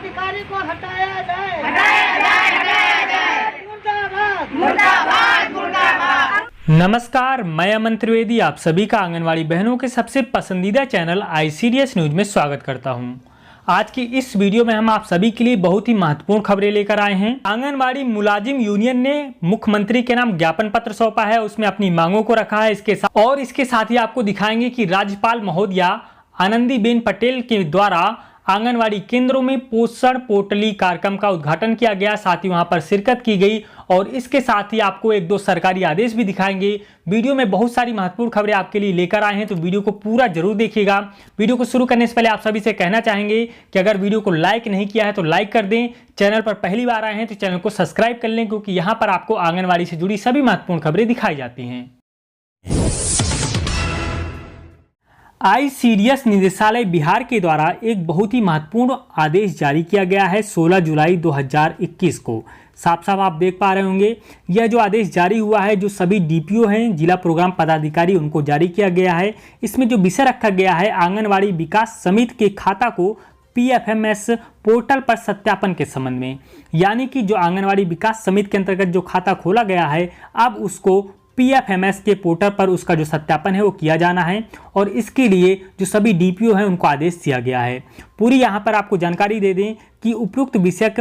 अधिकारी को हटाया जाए, हटाया जाए, हटाया जाए। मुर्दाबाद, मुर्दाबाद, मुर्दाबाद। नमस्कार, मैं अमन त्रिवेदी आप सभी का आंगनवाड़ी बहनों के सबसे पसंदीदा चैनल ICDS न्यूज में स्वागत करता हूं। आज की इस वीडियो में हम आप सभी के लिए बहुत ही महत्वपूर्ण खबरें लेकर आए हैं। आंगनवाड़ी मुलाजिम यूनियन ने मुख्यमंत्री के नाम ज्ञापन पत्र सौंपा है, उसमें अपनी मांगों को रखा है। इसके साथ ही आपको दिखाएंगे कि राज्यपाल महोदया आनंदीबेन पटेल के द्वारा आंगनवाड़ी केंद्रों में पोषण पोटली कार्यक्रम का उद्घाटन किया गया, साथ ही वहां पर शिरकत की गई। और इसके साथ ही आपको एक दो सरकारी आदेश भी दिखाएंगे। वीडियो में बहुत सारी महत्वपूर्ण खबरें आपके लिए लेकर आए हैं, तो वीडियो को पूरा जरूर देखिएगा। वीडियो को शुरू करने से पहले आप सभी से कहना चाहेंगे कि अगर वीडियो को लाइक नहीं किया है तो लाइक कर दें। चैनल पर पहली बार आए हैं तो चैनल को सब्सक्राइब कर लें, क्योंकि यहाँ पर आपको आंगनवाड़ी से जुड़ी सभी महत्वपूर्ण खबरें दिखाई जाती हैं। ICDS निदेशालय बिहार के द्वारा एक बहुत ही महत्वपूर्ण आदेश जारी किया गया है 16 जुलाई 2021 को। साफ साफ आप देख पा रहे होंगे, यह जो आदेश जारी हुआ है, जो सभी DPO हैं, जिला प्रोग्राम पदाधिकारी, उनको जारी किया गया है। इसमें जो विषय रखा गया है, आंगनवाड़ी विकास समिति के खाता को PFMS पोर्टल पर सत्यापन के संबंध में, यानी कि जो आंगनवाड़ी विकास समिति के अंतर्गत जो खाता खोला गया है, अब उसको PFMS के पोर्टल पर उसका जो सत्यापन है वो किया जाना है। और इसके लिए जो सभी DPO हैं उनको आदेश दिया गया है। पूरी यहाँ पर आपको जानकारी दे दें कि उपयुक्त विषय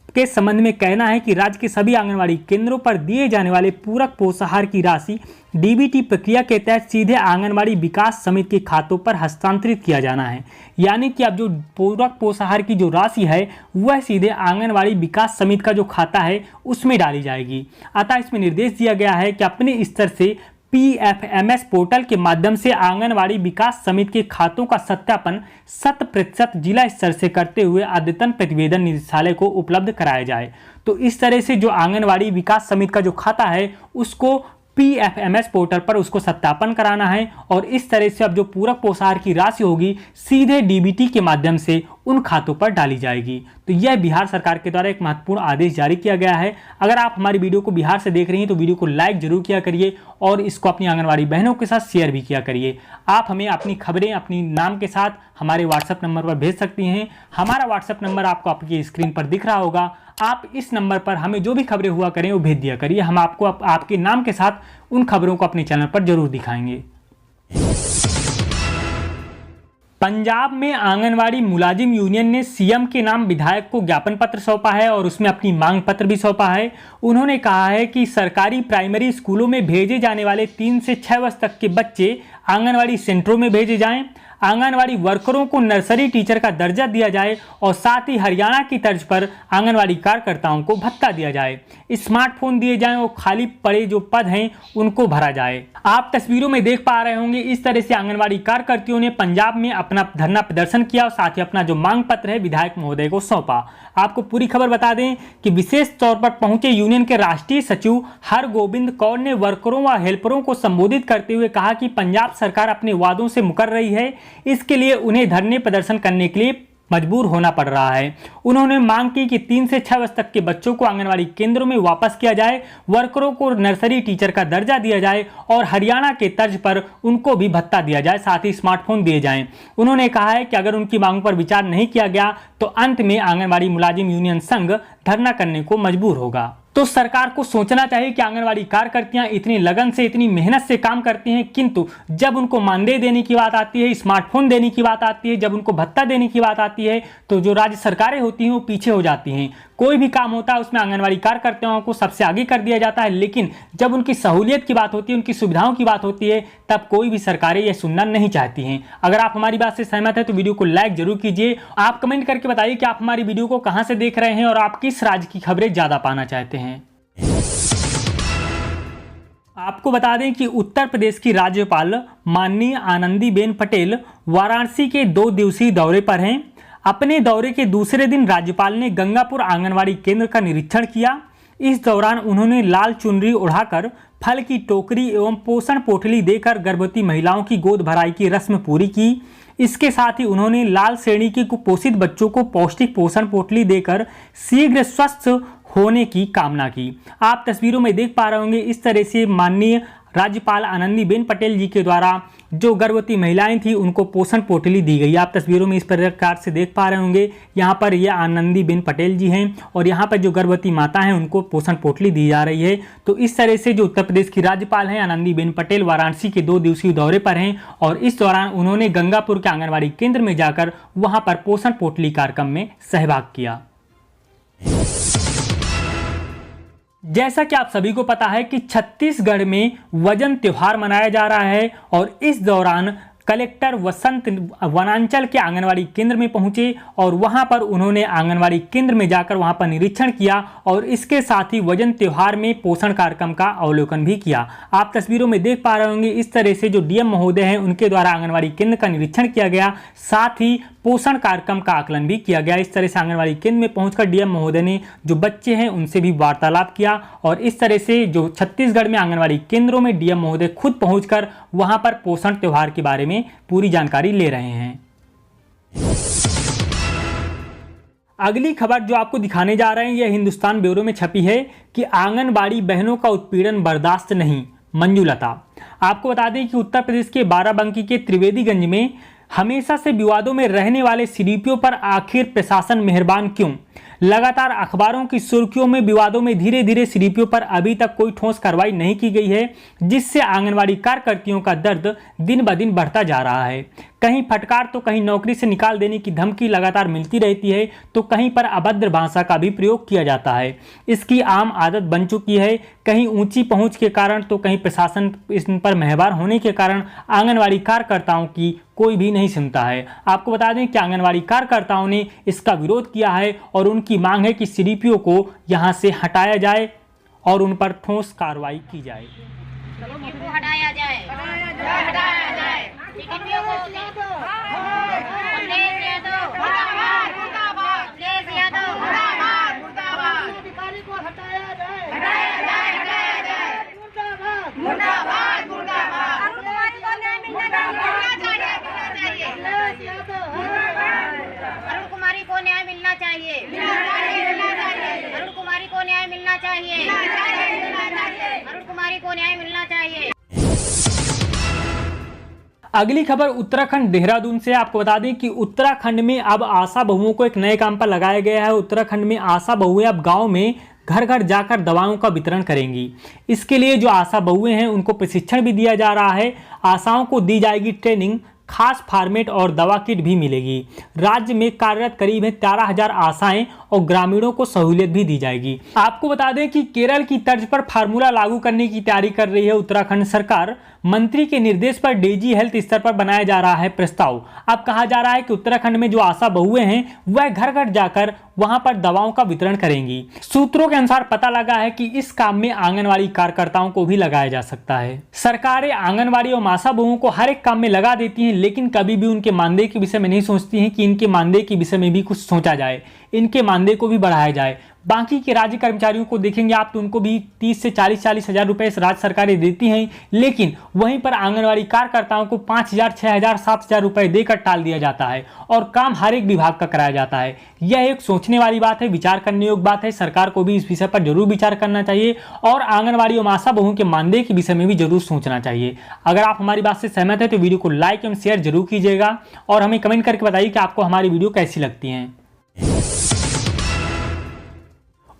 के संबंध में कहना है कि राज्य के सभी आंगनवाड़ी केंद्रों पर दिए जाने वाले पूरक पोषाहार की राशि DBT प्रक्रिया के तहत सीधे आंगनवाड़ी विकास समिति के खातों पर हस्तांतरित किया जाना है। यानी कि अब जो पूरक पोषाहार की जो राशि है वह सीधे आंगनवाड़ी विकास समिति का जो खाता है उसमें डाली जाएगी। अतः इसमें निर्देश दिया गया है कि अपने स्तर से PFMS पोर्टल के माध्यम से आंगनवाड़ी विकास समिति के खातों का सत्यापन 100% जिला स्तर से करते हुए अद्यतन प्रतिवेदन निदेशालय को उपलब्ध कराया जाए। तो इस तरह से जो आंगनवाड़ी विकास समिति का जो खाता है उसको PFMS पोर्टल पर उसको सत्यापन कराना है। और इस तरह से अब जो पूरक पोषाहार की राशि होगी सीधे DBT के माध्यम से उन खातों पर डाली जाएगी। तो यह बिहार सरकार के द्वारा एक महत्वपूर्ण आदेश जारी किया गया है। अगर आप हमारी वीडियो को बिहार से देख रही हैं तो वीडियो को लाइक जरूर किया करिए और इसको अपनी आंगनवाड़ी बहनों के साथ शेयर भी किया करिए। आप हमें अपनी खबरें अपनी नाम के साथ हमारे WhatsApp नंबर पर भेज सकती हैं। हमारा WhatsApp नंबर आपको आपकी स्क्रीन पर दिख रहा होगा। आप इस नंबर पर हमें जो भी खबरें हुआ करें वो भेज दिया करिए। हम आपको आपके नाम के साथ उन खबरों को अपने चैनल पर जरूर दिखाएंगे। पंजाब में आंगनवाड़ी मुलाजिम यूनियन ने CM के नाम विधायक को ज्ञापन पत्र सौंपा है और उसमें अपनी मांग पत्र भी सौंपा है। उन्होंने कहा है कि सरकारी प्राइमरी स्कूलों में भेजे जाने वाले 3 से 6 वर्ष तक के बच्चे आंगनवाड़ी सेंटरों में भेजे जाएं, आंगनवाड़ी वर्करों को नर्सरी टीचर का दर्जा दिया जाए और साथ ही हरियाणा की तर्ज पर आंगनवाड़ी कार्यकर्ताओं को भत्ता दिया जाए, स्मार्टफोन दिए जाएं और खाली पड़े जो पद हैं उनको भरा जाए। आप तस्वीरों में देख पा रहे होंगे, इस तरह से आंगनवाड़ी कार्यकर्तियों ने पंजाब में अपना धरना प्रदर्शन किया और साथ ही अपना जो मांग पत्र है विधायक महोदय को सौंपा। आपको पूरी खबर बता दें कि विशेष तौर पर पहुंचे यूनियन के राष्ट्रीय सचिव हरगोबिंद कौर ने वर्करों व हेल्परों को संबोधित करते हुए कहा कि पंजाब सरकार अपने वादों से मुकर रही है, इसके लिए उन्हें धरने प्रदर्शन करने के लिए मजबूर होना पड़ रहा है। उन्होंने मांग की कि 3 से 6 वर्ष तक के बच्चों को आंगनवाड़ी केंद्रों में वापस किया जाए, वर्करों को नर्सरी टीचर का दर्जा दिया जाए और हरियाणा के तर्ज पर उनको भी भत्ता दिया जाए, साथ ही स्मार्टफोन दिए जाएं। उन्होंने कहा है कि अगर उनकी मांग पर विचार नहीं किया गया तो अंत में आंगनवाड़ी मुलाजिम यूनियन संघ धरना करने को मजबूर होगा। तो सरकार को सोचना चाहिए कि आंगनवाड़ी कार्यकर्तियां इतनी लगन से इतनी मेहनत से काम करती हैं, किंतु जब उनको मानदेय देने की बात आती है, स्मार्टफोन देने की बात आती है, जब उनको भत्ता देने की बात आती है तो जो राज्य सरकारें होती हैं वो पीछे हो जाती हैं। कोई भी काम होता है उसमें आंगनवाड़ी कार्यकर्ताओं को सबसे आगे कर दिया जाता है, लेकिन जब उनकी सहूलियत की बात होती है, उनकी सुविधाओं की बात होती है, तब कोई भी सरकारें यह सुनना नहीं चाहती हैं। अगर आप हमारी बात से सहमत है तो वीडियो को लाइक जरूर कीजिए। आप कमेंट करके बताइए कि आप हमारी वीडियो को कहां से देख रहे हैं और आप किस राज्य की खबरें ज्यादा पाना चाहते हैं। आपको बता दें कि उत्तर प्रदेश की राज्यपाल माननीय आनंदीबेन पटेल वाराणसी के 2 दिवसीय दौरे पर हैं। अपने दौरे के दूसरे दिन राज्यपाल ने गंगापुर आंगनवाड़ी केंद्र का निरीक्षण किया। इस दौरान उन्होंने लाल चुनरी ओढ़ाकर फल की टोकरी एवं पोषण पोटली देकर गर्भवती महिलाओं की गोद भराई की रस्म पूरी की। इसके साथ ही उन्होंने लाल श्रेणी के कुपोषित बच्चों को पौष्टिक पोषण पोटली देकर शीघ्र स्वस्थ होने की कामना की। आप तस्वीरों में देख पा रहे होंगे, इस तरह से माननीय राज्यपाल आनंदीबेन पटेल जी के द्वारा जो गर्भवती महिलाएं थी उनको पोषण पोटली दी गई। आप तस्वीरों में इस प्रकार से देख पा रहे होंगे, यहाँ पर ये आनंदीबेन पटेल जी हैं और यहाँ पर जो गर्भवती माता हैं उनको पोषण पोटली दी जा रही है। तो इस तरह से जो उत्तर प्रदेश की राज्यपाल हैं आनंदीबेन पटेल वाराणसी के 2 दिवसीय दौरे पर हैं और इस दौरान उन्होंने गंगापुर के आंगनबाड़ी केंद्र में जाकर वहां पर पोषण पोटली कार्यक्रम में सहभाग किया। जैसा कि आप सभी को पता है कि छत्तीसगढ़ में वजन त्योहार मनाया जा रहा है और इस दौरान कलेक्टर वसंत वनांचल के आंगनवाड़ी केंद्र में पहुंचे और वहां पर उन्होंने आंगनवाड़ी केंद्र में जाकर वहां पर निरीक्षण किया और इसके साथ ही वजन त्योहार में पोषण कार्यक्रम का अवलोकन भी किया। आप तस्वीरों में देख पा रहे होंगे इस तरह से जो डीएम महोदय हैं उनके द्वारा आंगनवाड़ी केंद्र का निरीक्षण किया गया, साथ ही पोषण कार्यक्रम का आकलन भी किया गया। इस तरह से आंगनवाड़ी केंद्र में पहुंचकर डीएम महोदय ने जो बच्चे हैं उनसे भी वार्तालाप किया और इस तरह से जो छत्तीसगढ़ में आंगनवाड़ी केंद्रों में डीएम महोदय खुद पहुंचकर वहां पर पोषण त्योहार के बारे में पूरी जानकारी ले रहे हैं। अगली खबर जो आपको दिखाने जा रहे हैं यह हिंदुस्तान ब्यूरो में छपी है कि आंगनबाड़ी बहनों का उत्पीड़न बर्दाश्त नहीं, मंजुलता। आपको बता दें कि उत्तर प्रदेश के बाराबंकी के त्रिवेदीगंज में हमेशा से विवादों में रहने वाले सीडीपीओ पर आखिर प्रशासन मेहरबान क्यों? लगातार अखबारों की सुर्खियों में विवादों में धीरे धीरे सीडीपीओ पर अभी तक कोई ठोस कार्रवाई नहीं की गई है, जिससे आंगनवाड़ी कार्यकर्तियों का दर्द दिन ब दिन बढ़ता जा रहा है। कहीं फटकार तो कहीं नौकरी से निकाल देने की धमकी लगातार मिलती रहती है, तो कहीं पर अभद्र भाषा का भी प्रयोग किया जाता है। इसकी आम आदत बन चुकी है। कहीं ऊंची पहुंच के कारण तो कहीं प्रशासन इस पर मेहरबान होने के कारण आंगनवाड़ी कार्यकर्ताओं की कोई भी नहीं सुनता है। आपको बता दें कि आंगनवाड़ी कार्यकर्ताओं ने इसका विरोध किया है और उनकी मांग है कि सीडीपीओ को यहां से हटाया जाए और उन पर ठोस कार्रवाई की जाए। हटाया जाए, हटाया जाए। सीडीपीओ को अखिलेश यादव मुर्दाबाद, मुर्दाबाद। अखिलेश यादव मुर्दाबाद, मुर्दाबाद। अधिकारी को हटाया जाए, हटाया जाए, हटाया जाए। मुर्दाबाद, मुर्दाबाद, मुर्दाबाद। अरुण कुमारी को न्याय मिलना चाहिए, अखिलेश यादव, अरुण कुमारी को न्याय मिलना चाहिए, अरुण कुमारी को न्याय मिलना चाहिए, अरुण कुमारी को न्याय मिलना चाहिए। अगली खबर उत्तराखंड देहरादून से। आपको बता दें कि उत्तराखंड में अब आशा बहुओं को एक नए काम पर लगाया गया है। उत्तराखंड में आशा बहुएं अब गांव में घर घर जाकर दवाओं का वितरण करेंगी। इसके लिए जो आशा बहुएं हैं उनको प्रशिक्षण भी दिया जा रहा है। आशाओं को दी जाएगी ट्रेनिंग, खास फॉर्मेट और दवा किट भी मिलेगी। राज्य में कार्यरत करीब 13,000 आशाएं और ग्रामीणों को सहूलियत भी दी जाएगी। आपको बता दें कि केरल की तर्ज पर फार्मूला लागू करने की तैयारी कर रही है उत्तराखंड सरकार। मंत्री के निर्देश पर डीजी हेल्थ स्तर पर बनाया जा रहा है प्रस्ताव। अब कहा जा रहा है कि उत्तराखंड में जो आशा बहुएं हैं वह घर घर जाकर वहां पर दवाओं का वितरण करेंगी। सूत्रों के अनुसार पता लगा है कि इस काम में आंगनवाड़ी कार्यकर्ताओं को भी लगाया जा सकता है। सरकारें आंगनवाड़ी और आशा बहुओं को हर एक काम में लगा देती हैं, लेकिन कभी भी उनके मानदेय के विषय में नहीं सोचती हैं कि इनके मानदेय के विषय में भी कुछ सोचा जाए, इनके मानदेय को भी बढ़ाया जाए। बाकी के राज्य कर्मचारियों को देखेंगे आप तो उनको भी 30 से 40 हजार रुपए राज्य सरकारें देती हैं, लेकिन वहीं पर आंगनवाड़ी कार्यकर्ताओं को 5,000, 6,000, 7,000 रुपए देकर टाल दिया जाता है और काम हर एक विभाग का कराया जाता है। यह एक सोचने वाली बात है, विचार करने योग्य बात है। सरकार को भी इस विषय पर जरूर विचार करना चाहिए और आंगनवाड़ी और आशा बहुओं के मानदेय के विषय में भी जरूर सोचना चाहिए। अगर आप हमारी बात से सहमत है तो वीडियो को लाइक एवं शेयर जरूर कीजिएगा और हमें कमेंट करके बताइए कि आपको हमारी वीडियो कैसी लगती है।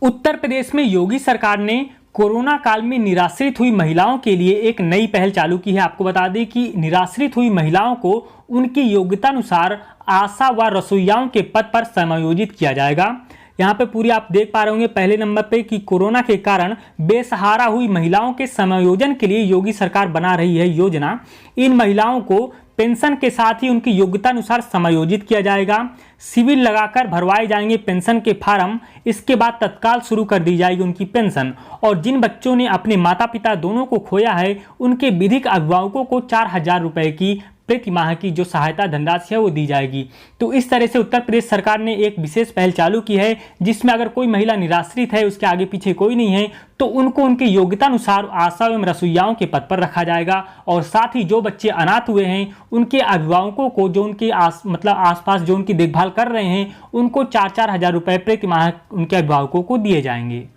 उत्तर प्रदेश में योगी सरकार ने कोरोना काल में निराश्रित हुई महिलाओं के लिए एक नई पहल चालू की है। आपको बता दें कि निराश्रित हुई महिलाओं को उनकी योग्यतानुसार आशा व रसोइयाओं के पद पर समायोजित किया जाएगा। यहाँ पे पूरी आप देख पा रहे होंगे पहले नंबर पे कि कोरोना के कारण बेसहारा हुई महिलाओं के समायोजन के लिए योगी सरकार बना रही है योजना। इन महिलाओं को पेंशन के साथ ही उनकी योग्यता अनुसार समायोजित किया जाएगा। सिविल लगाकर भरवाए जाएंगे पेंशन के फार्म। इसके बाद तत्काल शुरू कर दी जाएगी उनकी पेंशन। और जिन बच्चों ने अपने माता पिता दोनों को खोया है उनके विधिक अभिभावकों को 4,000 रुपए की प्रति माह की जो सहायता धनराशि है वो दी जाएगी। तो इस तरह से उत्तर प्रदेश सरकार ने एक विशेष पहल चालू की है, जिसमें अगर कोई महिला निराश्रित है, उसके आगे पीछे कोई नहीं है, तो उनको उनकी योग्यता अनुसार आशा एवं रसोइयाओं के पद पर रखा जाएगा। और साथ ही जो बच्चे अनाथ हुए हैं उनके अभिभावकों को, जो उनके आसपास जो उनकी देखभाल कर रहे हैं, उनको 4-4 हजार रुपए प्रति माह उनके अभिभावकों को दिए जाएंगे।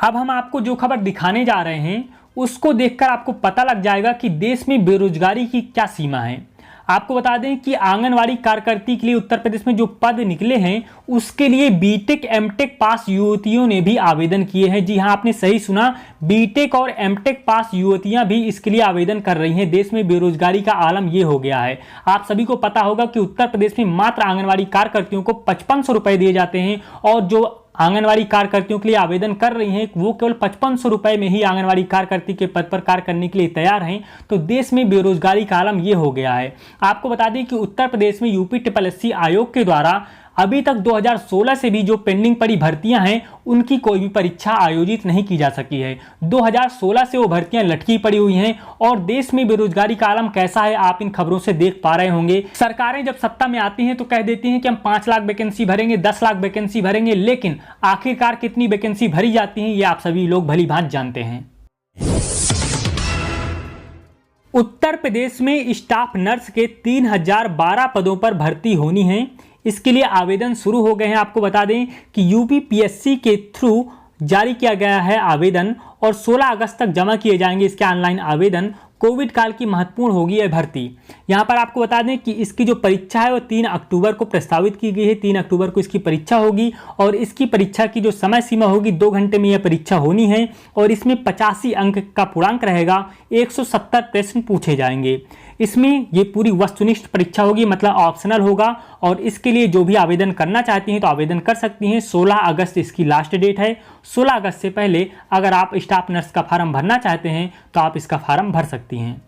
अब हम आपको जो खबर दिखाने जा रहे हैं उसको देखकर आपको पता लग जाएगा कि देश में बेरोजगारी की क्या सीमा है। आपको बता दें कि आंगनवाड़ी कार्यकर्ती के लिए उत्तर प्रदेश में जो पद निकले हैं उसके लिए बीटेक एमटेक पास युवतियों ने भी आवेदन किए हैं। जी हां, आपने सही सुना, बीटेक और एमटेक पास युवतियां भी इसके लिए आवेदन कर रही हैं। देश में बेरोजगारी का आलम ये हो गया है। आप सभी को पता होगा कि उत्तर प्रदेश में मात्र आंगनवाड़ी कार्यकर्तियों को 5500 रुपए दिए जाते हैं और जो आंगनवाड़ी कार्यकर्तियों के लिए आवेदन कर रही हैं वो केवल 5500 रुपए में ही आंगनवाड़ी कार्यकर्ती के पद पर कार्य करने के लिए तैयार हैं। तो देश में बेरोजगारी का आलम ये हो गया है। आपको बता दें कि उत्तर प्रदेश में यूपी SSSC आयोग के द्वारा अभी तक 2016 से भी जो पेंडिंग पड़ी भर्तियां हैं उनकी कोई भी परीक्षा आयोजित नहीं की जा सकी है। 2016 से वो भर्तियां लटकी पड़ी हुई हैं और देश में बेरोजगारी का आलम कैसा है आप इन खबरों से देख पा रहे होंगे। सरकारें जब सत्ता में आती हैं तो कह देती हैं कि हम 5 लाख वैकेंसी भरेंगे, 10 लाख वैकेंसी भरेंगे, लेकिन आखिरकार कितनी वैकेंसी भरी जाती हैं ये आप सभी लोग भली भांति जानते हैं। उत्तर प्रदेश में स्टाफ नर्स के 3012 पदों पर भर्ती होनी है। इसके लिए आवेदन शुरू हो गए हैं। आपको बता दें कि यूपीपीएससी के थ्रू जारी किया गया है आवेदन और 16 अगस्त तक जमा किए जाएंगे इसके ऑनलाइन आवेदन। कोविड काल की महत्वपूर्ण होगी यह भर्ती। यहाँ पर आपको बता दें कि इसकी जो परीक्षा है वो 3 अक्टूबर को प्रस्तावित की गई है। 3 अक्टूबर को इसकी परीक्षा होगी और इसकी परीक्षा की जो समय सीमा होगी 2 घंटे में यह परीक्षा होनी है और इसमें 85 अंक का पूर्णांक रहेगा। 170 प्रश्न पूछे जाएंगे। इसमें ये पूरी वस्तुनिष्ठ परीक्षा होगी, मतलब ऑप्शनल होगा और इसके लिए जो भी आवेदन करना चाहती हैं तो आवेदन कर सकती हैं। 16 अगस्त इसकी लास्ट डेट है। 16 अगस्त से पहले अगर आप स्टाफ नर्स का फॉर्म भरना चाहते हैं तो आप इसका फॉर्म भर सकती हैं।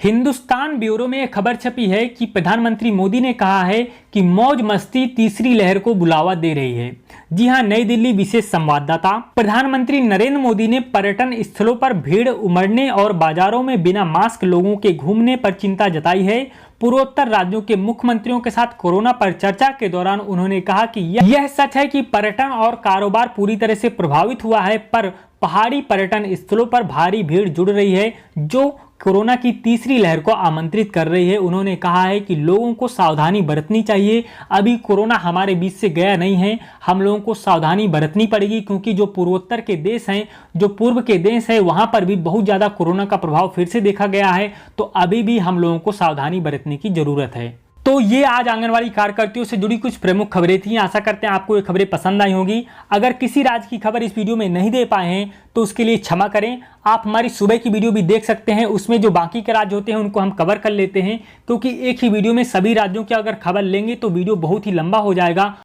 हिंदुस्तान ब्यूरो में एक खबर छपी है कि प्रधानमंत्री मोदी ने कहा है कि मौज मस्ती तीसरी लहर को बुलावा दे रही है। जी हां, नई दिल्ली विशेष संवाददाता। प्रधानमंत्री नरेंद्र मोदी ने पर्यटन स्थलों पर भीड़ उमड़ने और बाजारों में बिना मास्क लोगों के घूमने पर चिंता जताई है। पूर्वोत्तर राज्यों के मुख्यमंत्रियों के साथ कोरोना पर चर्चा के दौरान उन्होंने कहा कि यह सच है कि पर्यटन और कारोबार पूरी तरह से प्रभावित हुआ है, पर पहाड़ी पर्यटन स्थलों पर भारी भीड़ जुड़ रही है जो कोरोना की तीसरी लहर को आमंत्रित कर रही है। उन्होंने कहा है कि लोगों को सावधानी बरतनी चाहिए। अभी कोरोना हमारे बीच से गया नहीं है, हम लोगों को सावधानी बरतनी पड़ेगी क्योंकि जो पूर्वोत्तर के देश हैं, जो पूर्व के देश हैं, वहां पर भी बहुत ज़्यादा कोरोना का प्रभाव फिर से देखा गया है। तो अभी भी हम लोगों को सावधानी बरतने की ज़रूरत है। तो ये आज आंगनवाड़ी कार्यकर्तियों से जुड़ी कुछ प्रमुख खबरें थी। आशा करते हैं आपको ये खबरें पसंद आई होंगी। अगर किसी राज्य की खबर इस वीडियो में नहीं दे पाए हैं तो उसके लिए क्षमा करें। आप हमारी सुबह की वीडियो भी देख सकते हैं, उसमें जो बाकी के राज्य होते हैं उनको हम कवर कर लेते हैं, क्योंकि एक ही वीडियो में सभी राज्यों की अगर खबर लेंगे तो वीडियो बहुत ही लंबा हो जाएगा